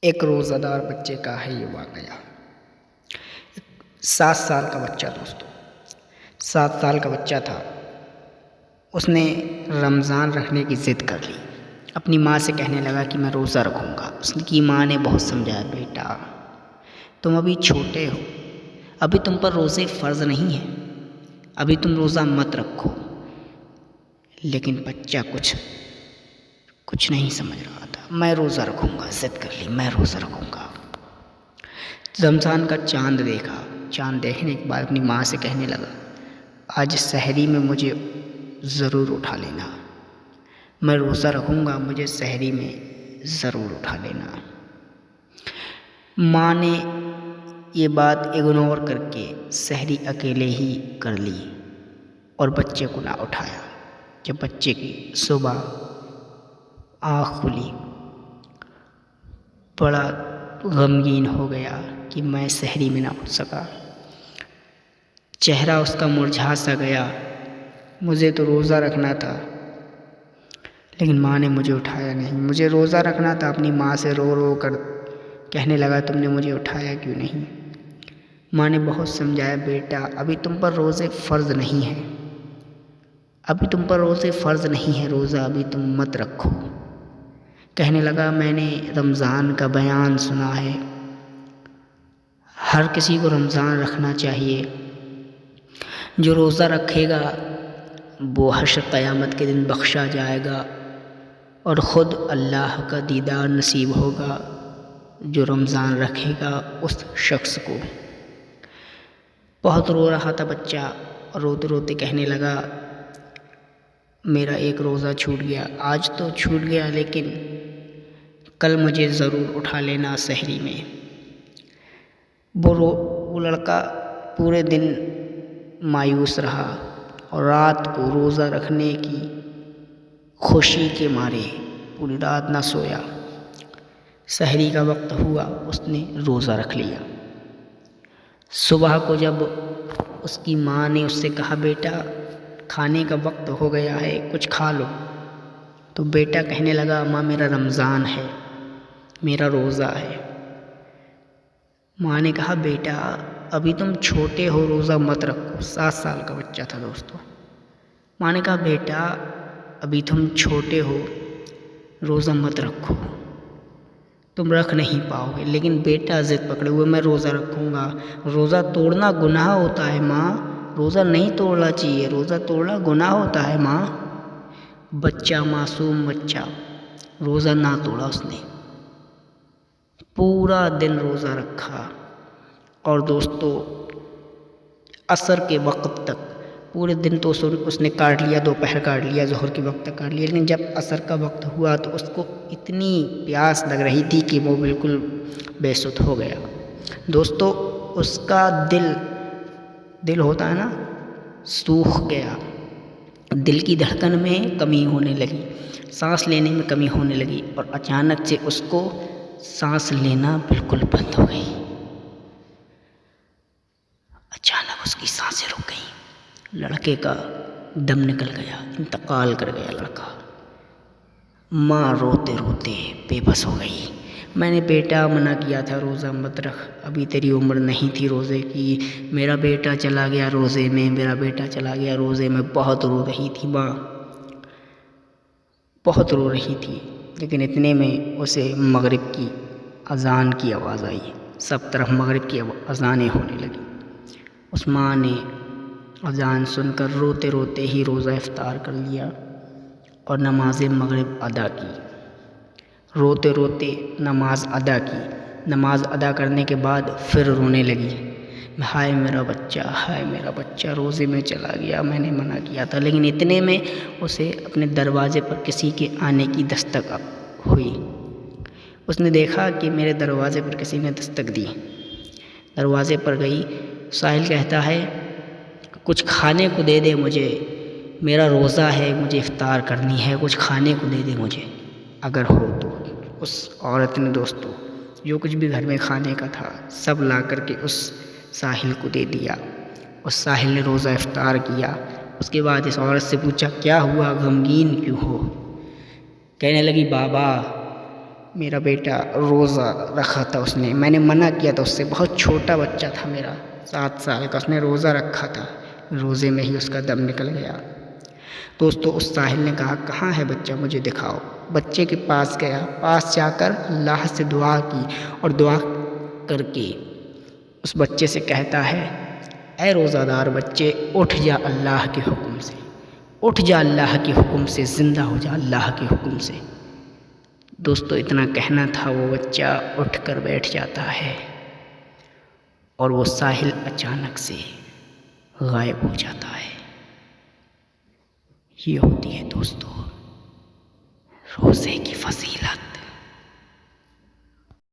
ایک روزہ دار بچے کا ہے یہ واقعہ۔ 7 سال کا بچہ دوستو، 7 سال کا بچہ تھا۔ اس نے رمضان رکھنے کی ضد کر لی، اپنی ماں سے کہنے لگا کہ میں روزہ رکھوں گا۔ اس کی ماں نے بہت سمجھایا، بیٹا تم ابھی چھوٹے ہو، ابھی تم پر روزے فرض نہیں ہیں، ابھی تم روزہ مت رکھو۔ لیکن بچہ کچھ نہیں سمجھ رہا تھا۔ میں روزہ رکھوں گا، ضد کر لی، میں روزہ رکھوں گا۔ رمضان کا چاند دیکھا، چاند دیکھنے کے بعد اپنی ماں سے کہنے لگا، آج سحری میں مجھے ضرور اٹھا لینا، میں روزہ رکھوں گا، مجھے سحری میں ضرور اٹھا لینا۔ ماں نے یہ بات اگنور کر کے سحری اکیلے ہی کر لی اور بچے کو نہ اٹھایا۔ جب بچے کی صبح آنکھ کھلی، بڑا غمگین ہو گیا کہ میں سحری میں نہ اٹھ سکا۔ چہرہ اس کا مرجھا سا گیا، مجھے تو روزہ رکھنا تھا لیکن ماں نے مجھے اٹھایا نہیں، مجھے روزہ رکھنا تھا۔ اپنی ماں سے رو رو کر کہنے لگا، تم نے مجھے اٹھایا کیوں نہیں؟ ماں نے بہت سمجھایا، بیٹا ابھی تم پر روزے فرض نہیں ہیں، ابھی تم پر روزے فرض نہیں ہیں، روزہ ابھی تم مت رکھو۔ کہنے لگا، میں نے رمضان کا بیان سنا ہے، ہر کسی کو رمضان رکھنا چاہیے، جو روزہ رکھے گا وہ حشر قیامت کے دن بخشا جائے گا اور خود اللہ کا دیدار نصیب ہوگا جو رمضان رکھے گا اس شخص کو۔ بہت رو رہا تھا بچہ اور روتے روتے کہنے لگا، میرا ایک روزہ چھوٹ گیا، آج تو چھوٹ گیا لیکن کل مجھے ضرور اٹھا لینا سحری میں۔ وہ لڑکا پورے دن مایوس رہا اور رات کو روزہ رکھنے کی خوشی کے مارے پوری رات نہ سویا۔ سحری کا وقت ہوا، اس نے روزہ رکھ لیا۔ صبح کو جب اس کی ماں نے اس سے کہا، بیٹا کھانے کا وقت ہو گیا ہے، کچھ کھا لو، تو بیٹا کہنے لگا، ماں میرا رمضان ہے، میرا روزہ ہے۔ ماں نے کہا، بیٹا ابھی تم چھوٹے ہو، روزہ مت رکھو۔ 7 سال کا بچہ تھا دوستو۔ ماں نے کہا، بیٹا ابھی تم چھوٹے ہو، روزہ مت رکھو، تم رکھ نہیں پاؤ گے۔ لیکن بیٹا ضد پکڑے ہوئے، میں روزہ رکھوں گا، روزہ توڑنا گناہ ہوتا ہے ماں، روزہ نہیں توڑنا چاہیے، روزہ توڑنا گناہ ہوتا ہے ماں۔ بچہ، معصوم بچہ، روزہ نہ توڑا، اس نے پورا دن روزہ رکھا اور دوستو عصر کے وقت تک، پورے دن تو اس نے کاٹ لیا، دوپہر کاٹ لیا، ظہر کے وقت تک کاٹ لیا، لیکن جب عصر کا وقت ہوا تو اس کو اتنی پیاس لگ رہی تھی کہ وہ بالکل بے سدھ ہو گیا۔ دوستو اس کا دل ہوتا ہے نا، سوکھ گیا، دل کی دھڑکن میں کمی ہونے لگی، سانس لینے میں کمی ہونے لگی اور اچانک سے اس کو سانس لینا بالکل بند ہو گئی۔ اچانک اس کی سانسیں رک گئیں، لڑکے کا دم نکل گیا، انتقال کر گیا لڑکا۔ ماں روتے روتے بے بس ہو گئی۔ میں نے بیٹا منع کیا تھا روزہ مت رکھ، ابھی تیری عمر نہیں تھی روزے کی، میرا بیٹا چلا گیا روزے میں، میرا بیٹا چلا گیا روزے میں۔ بہت رو رہی تھی ماں، بہت رو رہی تھی، لیکن اتنے میں اسے مغرب کی اذان کی آواز آئی، سب طرف مغرب کی اذانیں ہونے لگی۔ اس ماں نے اذان سن کر روتے روتے ہی روزہ افطار کر لیا اور نماز مغرب ادا کی۔ روتے روتے نماز ادا کی، نماز ادا کرنے کے بعد پھر رونے لگی، ہائے میرا بچہ، ہائے میرا بچہ روزے میں چلا گیا، میں نے منع کیا تھا۔ لیکن اتنے میں اسے اپنے دروازے پر کسی کے آنے کی دستک ہوئی۔ اس نے دیکھا کہ میرے دروازے پر کسی نے دستک دی، دروازے پر گئی، ساحل کہتا ہے، کچھ کھانے کو دے دے مجھے، میرا روزہ ہے، مجھے افطار کرنی ہے، کچھ کھانے کو دے دے مجھے اگر ہو تو۔ اس عورت نے دوستو جو کچھ بھی گھر میں کھانے کا تھا سب لا کر کے اس ساحل کو دے دیا۔ اس ساحل نے روزہ افطار کیا۔ اس کے بعد اس عورت سے پوچھا، کیا ہوا، غمگین کیوں ہو؟ کہنے لگی، بابا میرا بیٹا روزہ رکھا تھا اس نے، میں نے منع کیا تھا اس سے، بہت چھوٹا بچہ تھا میرا 7 سال کا، اس نے روزہ رکھا تھا، روزے میں ہی اس کا دم نکل گیا۔ دوستو اس ساحل نے کہا کہاں ہے بچہ مجھے دکھاؤ، بچے کے پاس گیا، پاس جا کر اللہ سے دعا کی اور دعا کر کے اس بچے سے کہتا ہے اے روزہ دار بچے اٹھ جا اللہ کے حکم سے، اٹھ جا اللہ کے حکم سے، زندہ ہو جا اللہ کے حکم سے۔ دوستو اتنا کہنا تھا، وہ بچہ اٹھ کر بیٹھ جاتا ہے اور وہ ساحل اچانک سے غائب ہو جاتا ہے۔ یہ ہوتی ہے دوستو روزے کی فضیلت۔